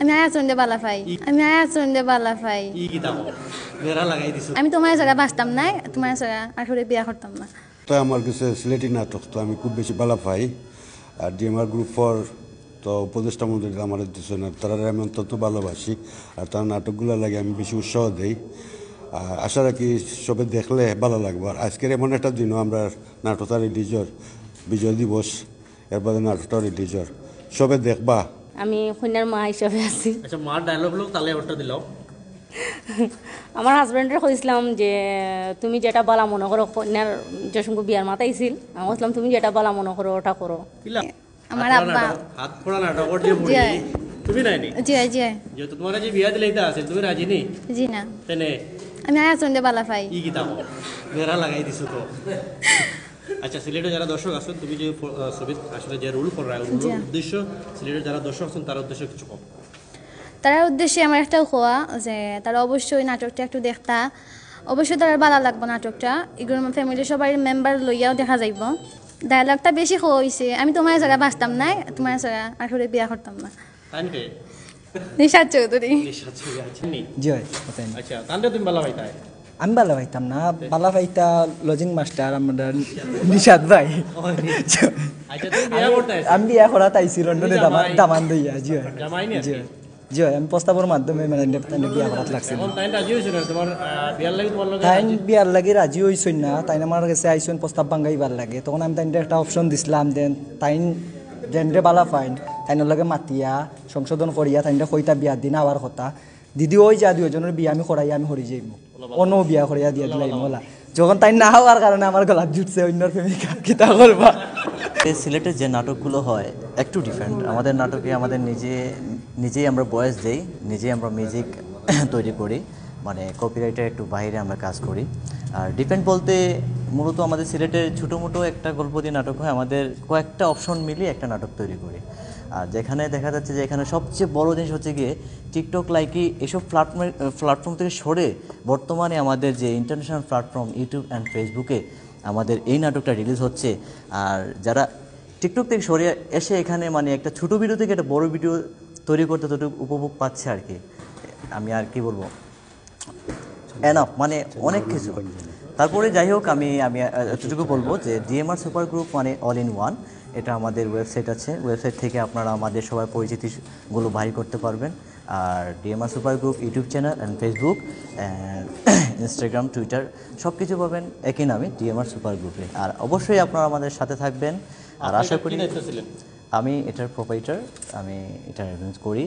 আমি আয়াচন্দে বালা পাই আমি আয়াচন্দে বালা পাই ই কি দাও বেড়া লাগাই দিছো আমি তোমার জায়গা বাঁচতাম না তোমার জায়গা আসলে বিয়া করতাম না তো আমার কাছে সিলেটি নাটক তো আমি খুব বেশি ভালো পাই আর ডিএমআর গ্রুপ ফর তো উপদেষ্টা মন্ত্রী আমার দিচ্ছে না তারা আমি অত্যন্ত ভালোবাসি আর তার নাটকগুলো লাগে আমি বেশি উৎসাহ দিই আশা রাখি সবে দেখলে ভালো লাগবে আর আজকের এমন একটা দিনও আমরা নাটকটা রিলিজর বিজয় দিবস এর বাদে নাটকটা রিলিজর সবে দেখবা আমি কন্যার মা হিসাবে আছি আচ্ছা মার ডায়লগ লোক তালে ওটা দিলাও আমার হাজব্যান্ডের কইছিলাম যে তুমি যেটা বলা মনে করো কন্যার যে সঙ্গে বিয়ার মাতাইছিল আমি বলছিলাম তুমি যেটা বলা মনে করো ওটা করো আমার আব্বা হাত ফোড়া নাটক ওর দিয়ে পড়ি তুমি নাই নি জি জি যে তোমার যে বিয়া দিলে এটা আছে তুমি রাজি নি জি না তেনে আমি আয়াচন্দে বালা পাই ই কি দাও বেড়া লাগাই দিছো তো আচ্ছা সিলেটে যারা দর্শক আছেন তুমি যে ছবি আসলে যে রুল করা উদ্দেশ্য সিলেটের যারা দর্শক আছেন তার উদ্দেশ্য কিছু কম তার উদ্দেশ্যে আমার একটা খোয়া যে তারা অবশ্যই নাটকটা একটু দেখতা অবশ্যই তার ভালো লাগবে নাটকটা এগুলো ফ্যামিলির সবাই মেম্বার লইয়াও দেখা যাইব ডায়লগটা বেশি খোয়া হয়েছে আমি তোমার জায়গা বাঁচতাম না তোমার জায়গা আসলে বিয়া করতাম না তাইনকে নিশাদ চৌধুরী নিশাদ চৌধুরী আছেন নি জি হয় আচ্ছা তাহলে তুমি ভালো ভাইতাই আমি ভালো পাইতাম না ভালো পাইতা লজিং মাস্টার আমাদের নিশাদ ভাই আচ্ছা তুমি বিয়া করতে আমি বিয়া করা তাইছি লন্ডনে দামান দইয়া জি হয় জামাই নি জি জি হয় আমি প্রস্তাবের মাধ্যমে মানে বিয়া করাত লাগছে এখন তাই রাজি হইছিল তোমার বিয়ার লাগি তোমার লগে তাই বিয়ার লাগি রাজি হইছই না তাই আমার কাছে আইসন প্রস্তাব ভাঙাইবার লাগে তখন আমি তাই একটা অপশন দিছিলাম দেন তাই জেন্ডে বালা ফাইন তাইনের লগে মাতিয়া সংশোধন করিয়া তাই কইতা বিয়ার দিন আবার কথা দিদি ওই যা দুজনের বিয়া আমি করাইয়া আমি হরি যাইব অন্য বিয়া করিয়া দিয়া দিলাম বলা যখন তাই না হওয়ার কারণে আমার গলাত জুটছে অন্যর প্রেমিকা কিতা করবা সিলেটের যে নাটকগুলো হয় একটু ডিফারেন্ট আমাদের নাটকে আমাদের নিজেই আমরা ভয়েস দেই নিজেই আমরা মিউজিক তৈরি করি মানে কপিরাইটের একটু বাইরে আমরা কাজ করি আর ডিফারেন্ট বলতে মূলত আমাদের সিলেটের ছোটো মোটো একটা গল্প দিয়ে নাটক হয় আমাদের কয়েকটা অপশন মিলিয়ে একটা নাটক তৈরি করি আর যেখানে দেখা যাচ্ছে যে এখানে সবচেয়ে বড় জিনিস হচ্ছে গিয়ে টিকটক লাইকি এসব প্ল্যাটফর্ম থেকে সরে বর্তমানে আমাদের যে ইন্টারন্যাশনাল প্ল্যাটফর্ম ইউটিউব অ্যান্ড ফেসবুকে আমাদের এই নাটকটা রিলিজ হচ্ছে আর যারা টিকটক থেকে সরে এসে এখানে মানে একটা ছোটো ভিডিও থেকে একটা বড় ভিডিও তৈরি করতে ততটুকু উপভোগ পাচ্ছে আর কি আমি আর কি বলবো এনাফ মানে অনেক কিছু তারপরে যাই হোক আমি এতটুকু বলবো যে ডিএমআর সুপার গ্রুপ মানে অল ইন ওয়ান এটা আমাদের ওয়েবসাইট আছে ওয়েবসাইট থেকে আপনারা আমাদের সবাই পরিচিতিগুলো বাহির করতে পারবেন আর DMR super group YouTube channel and Facebook Instagram Twitter সব কিছু পাবেন একই নামে ডিএমআর সুপার গ্রুপে আর অবশ্যই আপনারা আমাদের সাথে থাকবেন আর আশা করি আমি এটার প্রোপাইটার আমি এটা অ্যারেঞ্জ করি